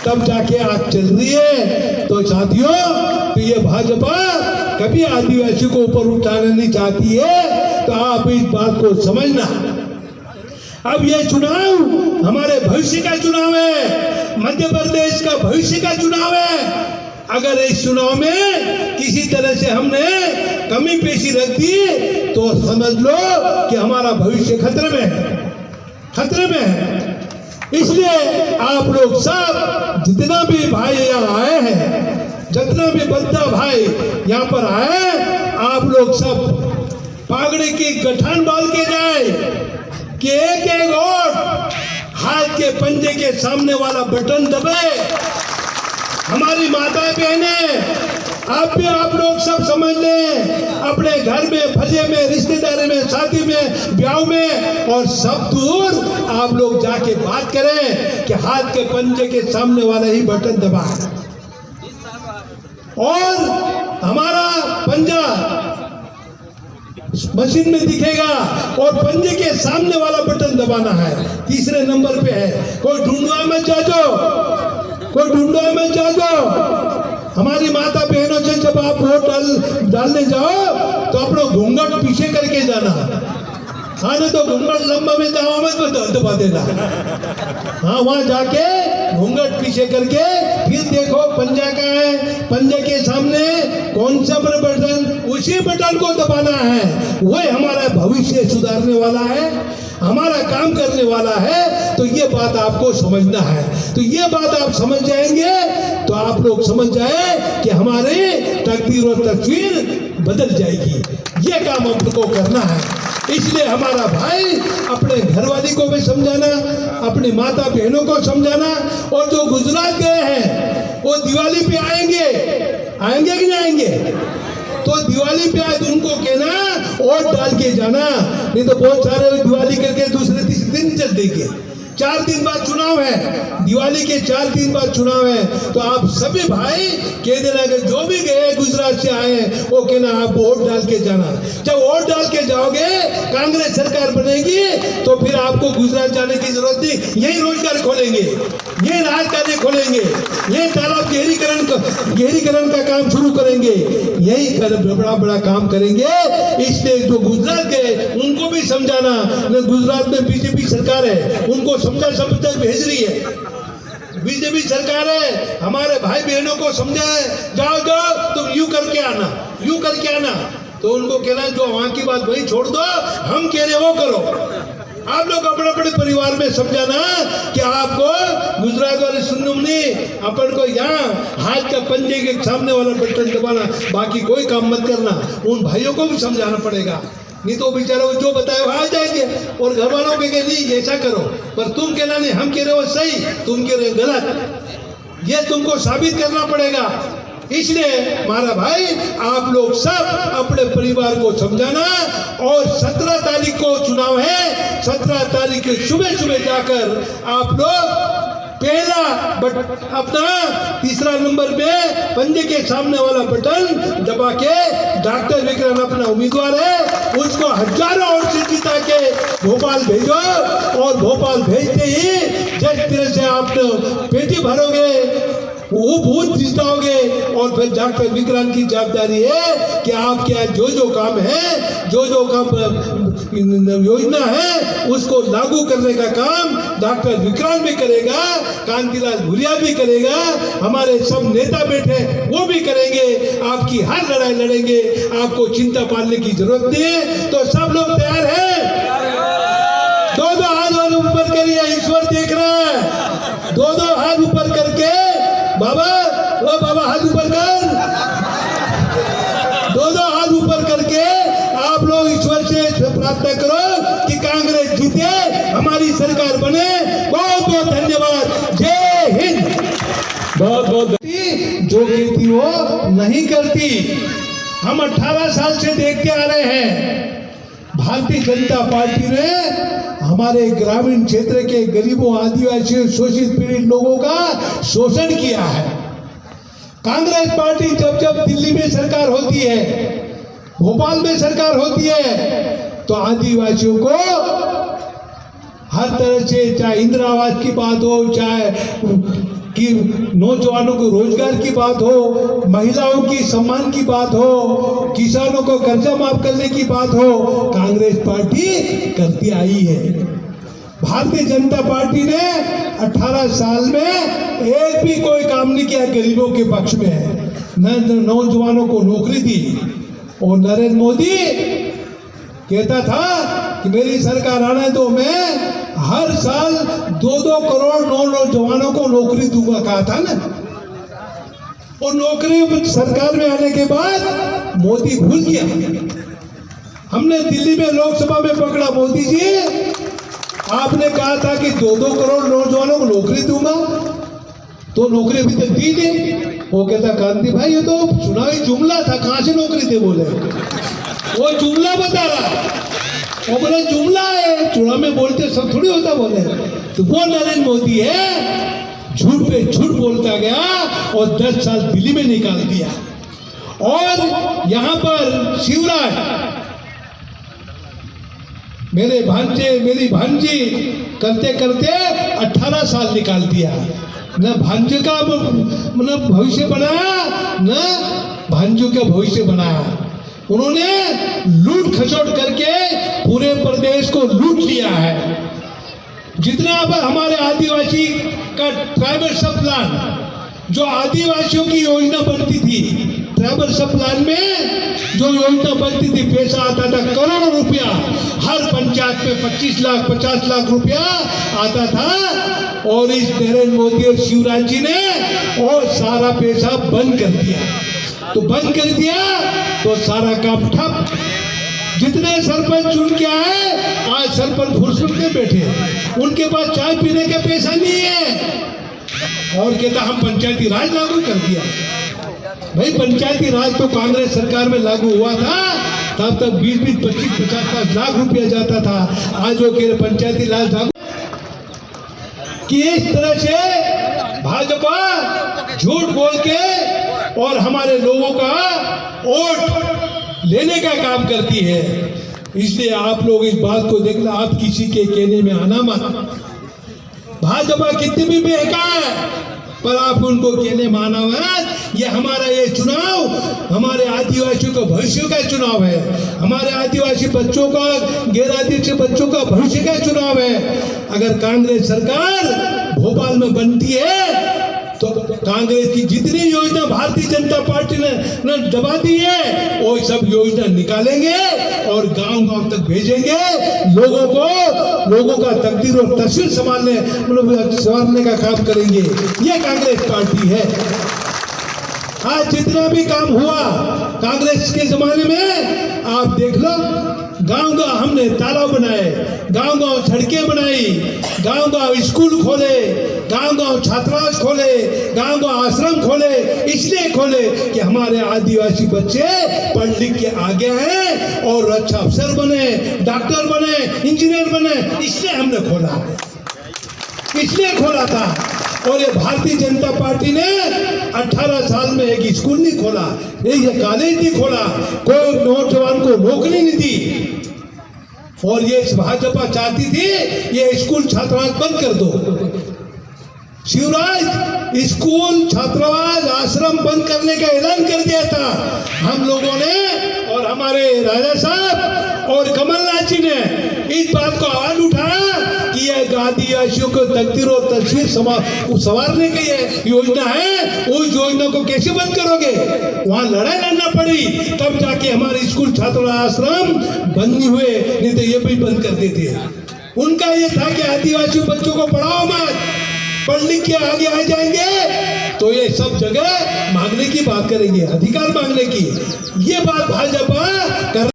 तब जाके आज चल रही है। तो साथियों, तो ये भाजपा कभी आदिवासी को ऊपर उठाना नहीं चाहती है, तो आप इस बात को समझना। अब ये चुनाव हमारे भविष्य का चुनाव है, मध्य प्रदेश का भविष्य का चुनाव है। अगर इस चुनाव में किसी तरह से हमने कमी पेशी रख दी तो समझ लो कि हमारा भविष्य खतरे में है, खतरे में है। इसलिए आप लोग सब जितना भी भाई यहाँ आए हैं, जितना भी बद्दा भाई यहाँ पर आए, आप लोग सब पागड़ी की गठान डाल के जाए कि एक एक वोट हाथ के पंजे के सामने वाला बटन दबे। हमारी माताएं बहनें, आप लोग सब समझ लें, अपने घर में, फजे में, रिश्तेदारी में, शादी में, ब्याह में और सब दूर आप लोग जाके बात करें कि हाथ के पंजे के सामने वाला ही बटन दबाए और हमारा पंजा मशीन में दिखेगा और पंजे के सामने वाला बटन दबाना है। तीसरे नंबर पे है, कोई ढूंढवा मत जाओ, कोई ढूंढवा मत जाओ। हमारी माता बहनों से जब आप वोट डालने जाओ तो अपना घूंघट पीछे करके जाना। हाँ, नहीं तो घूंघट लंबा में जाओ मत दबा देना। हाँ, वहां जाके घूंघट पीछे करके फिर देखो पंजा कहाँ है, पंजे के सामने कौन सा बटन, उसी बटन को दबाना है। वही हमारा भविष्य सुधारने वाला है, हमारा काम करने वाला है। तो ये बात आपको समझना है। तो ये बात आप समझ जाएंगे तो आप लोग समझ जाए कि हमारी तकदीर और तस्वीर बदल जाएगी। ये काम हम लोग को करना है। इसलिए हमारा भाई अपने घरवाली को भी समझाना, अपने माता बहनों को समझाना, और जो गुजरात गए हैं वो दिवाली पे आएंगे, आएंगे कि नहीं आएंगे? तो दिवाली पे आए तो उनको कहना वोट डाल के जाना, नहीं तो बहुत सारे दिवाली करके दूसरे तीसरे दिन चल देंगे। 4 दिन बाद चुनाव है, दिवाली के 4 दिन बाद चुनाव है। तो आप सभी भाई कह देना कि जो भी गए गुजरात से आए वो कहना आप वोट डाल के जाना। जब वोट डाल के जाओगे, कांग्रेस सरकार बनेगी, तो फिर आपको गुजरात जाने की जरूरत नहीं। यही रोजगार खोलेंगे, ये राजकार्य खोलेंगे, ये तालाब गहरीकरण का काम शुरू करेंगे, यही बड़ा बड़ा काम करेंगे। इसलिए जो गुजरात गए उनको भी समझाना, गुजरात में बीजेपी सरकार है, उनको समझा भेज रही है, बीजेपी सरकार है, हमारे भाई बहनों को समझाए, जाओ जाओ तुम यूं करके आना, यूं करके आना। तो उनको कहना जो वहां की बात वही छोड़ दो, हम कह रहे वो करो। आप लोग अपने अपने परिवार में समझाना कि आपको गुजरात वाले सुनने अपन को यहाँ हाथ का पंजे के सामने वाला बटन दबाना, बाकी कोई काम मत करना। उन भाइयों को भी समझाना पड़ेगा, नहीं तो बेचारे जो बताए वो आ जाएंगे और घर वालों के नहीं ऐसा करो, पर तुम कहना नहीं हम कह रहे हो सही, तुम कह रहे हो गलत, ये तुमको साबित करना पड़ेगा। इसलिए हमारा भाई आप लोग सब अपने परिवार को समझाना, और 17 तारीख को चुनाव है, 17 तारीख के सुबह सुबह जाकर आप लोग पहला अपना तीसरा नंबर में पंजे के सामने वाला बटन दबा के डॉक्टर विक्रम अपना उम्मीदवार है उसको हजारों वोट से जिता के भोपाल भेजो, और भोपाल भेजते ही जिस तरह से आप पेटी भरोगे वो बूथ जिताओगे, और फिर डॉक्टर विक्रांत की जवाबदारी है कि आपके यहाँ जो जो काम है, जो जो काम योजना है उसको लागू करने का काम डॉक्टर विक्रांत भी करेगा, कांतिलाल भूरिया भी करेगा, हमारे सब नेता बैठे वो भी करेंगे, आपकी हर लड़ाई लड़ेंगे, आपको चिंता पालने की जरूरत नहीं है। तो सब लोग तैयार हैं? 2-2 हाथ ऊपर करिए, ईश्वर देख रहा है। 2-2 हाथ ऊपर करके बाबा, वो बाबा हाथ ऊपर कर, 2-2 हाथ ऊपर करके आप लोग ईश्वर से प्रार्थना करो कि कांग्रेस जीते, हमारी सरकार बने। बहुत बहुत धन्यवाद, जय हिंद। बहुत बहुत जो कहती वो नहीं करती। हम 18 साल से देखते आ रहे हैं, भारतीय जनता पार्टी ने हमारे ग्रामीण क्षेत्र के गरीबों, आदिवासियों, शोषित पीड़ित लोगों का शोषण किया है। कांग्रेस पार्टी जब जब दिल्ली में सरकार होती है, भोपाल में सरकार होती है, तो आदिवासियों को हर तरह से, चाहे इंदिरा आवास की बात हो, चाहे कि नौजवानों को रोजगार की बात हो, महिलाओं की सम्मान की बात हो, किसानों को कर्जा माफ करने की बात हो, कांग्रेस पार्टी करती आई है। भारतीय जनता पार्टी ने 18 साल में एक भी कोई काम नहीं किया गरीबों के पक्ष में, न नौजवानों को नौकरी दी। और नरेंद्र मोदी कहता था कि मेरी सरकार आने दो, मैं हर साल 2-2 करोड़ नौजवानों को नौकरी दूंगा, कहा था ना। और नौकरी सरकार में आने के बाद मोदी भूल गया। हमने दिल्ली में लोकसभा में पकड़ा, मोदी जी आपने कहा था कि 2-2 करोड़ नौजवानों को नौकरी दूंगा, तो नौकरी अभी तक दी नहीं। वो कहता कांति भाई ये तो चुनावी जुमला था, कहां से नौकरी दे बोले, वो जुमला बता रहा, वो बोले जुमला है, चुनाव में बोलते सब थोड़ी होता बोले। तो वो नरेंद्र मोदी है, झूठ पे झूठ बोलता गया और 10 साल दिल्ली में निकाल दिया। और यहाँ पर शिवराज मेरे भांजे मेरी भांजी करते करते 18 साल निकाल दिया। न भांजे का मतलब भविष्य बनाया, न भांजों का भविष्य बनाया। उन्होंने लूट खसोट करके पूरे प्रदेश को लूट लिया है। जितना अब हमारे आदिवासी का ट्राइबल सब प्लान, जो आदिवासियों की योजना बनती थी, ट्राइबल सब प्लान में जो योजना बनती थी, पैसा आता था करोड़ों रुपया, हर पंचायत में 25 लाख 50 लाख रुपया आता था। और इस नरेंद्र मोदी और शिवराज जी ने और सारा पैसा बंद कर दिया। तो बंद कर दिया तो सारा काम ठप। जितने सरपंच चुन के आए, आज सरपंच फुर्सत में बैठे, उनके पास चाय पीने का पैसा नहीं है। और कहता हम पंचायती राज लागू कर दिया। भाई पंचायती राज तो कांग्रेस सरकार में लागू हुआ था, तब तक 20-20, 25, 50 लाख रुपया जाता था। आज वो कह रहे पंचायती राज लागू। कि इस तरह से भाजपा झूठ बोल के और हमारे लोगों का वोट लेने का काम करती है। इसलिए आप लोग इस बात को देखना, आप किसी के कहने में आना मत। भाजपा कितनी भी बेकार है, पर आप उनको कहने में आना मत। ये हमारा ये चुनाव हमारे आदिवासियों का भविष्य का चुनाव है, हमारे आदिवासी बच्चों का, गैर आदिवासी बच्चों का भविष्य का चुनाव है। अगर कांग्रेस सरकार भोपाल में बनती है तो कांग्रेस की जितनी योजना भारतीय जनता पार्टी ने दबा दी है, वो सब योजना निकालेंगे और गांव-गांव तक भेजेंगे। लोगों का तकदीर और तस्वीर संभालने का काम करेंगे। ये कांग्रेस पार्टी है। आज जितना भी काम हुआ कांग्रेस के जमाने में, आप देख लो, गांव-गांव हमने तालाब बनाए, गांव-गांव सड़कें बनाई, गांव-गांव स्कूल खोले, गांव-गांव छात्रावास खोले, गांव-गांव आश्रम खोले। इसलिए खोले कि हमारे आदिवासी बच्चे पढ़ लिख के आगे हैं और अच्छा अफसर बने, डॉक्टर बने, इंजीनियर बने। इसलिए हमने खोला, इसलिए खोला था। और ये भारतीय जनता पार्टी ने 18 साल में एक स्कूल नहीं खोला, एक कॉलेज नहीं खोला, कोई नौजवान को नौकरी नहीं दी। और ये भाजपा चाहती थी ये स्कूल छात्रावास बंद कर दो। शिवराज स्कूल छात्रावास आश्रम बंद करने का ऐलान कर दिया था हम लोगों ने, और हमारे राजा साहब और कमलनाथ जी ने इस बात को आवाज उठाया कि यह आदिवासियों को तकदीर और तस्वीर संवारने की योजना है, उस योजना को कैसे बंद करोगे? वहां लड़ाई लड़ना पड़ी, तब जाके हमारे स्कूल छात्र आश्रम बंद नहीं हुए, नहीं तो ये भी बंद कर देते। उनका ये था कि आदिवासी बच्चों को पढ़ाओ मत, पढ़ लिख के आगे आ जाएंगे तो ये सब जगह मांगने की बात करेंगे, अधिकार मांगने की। ये बात भाजपा कर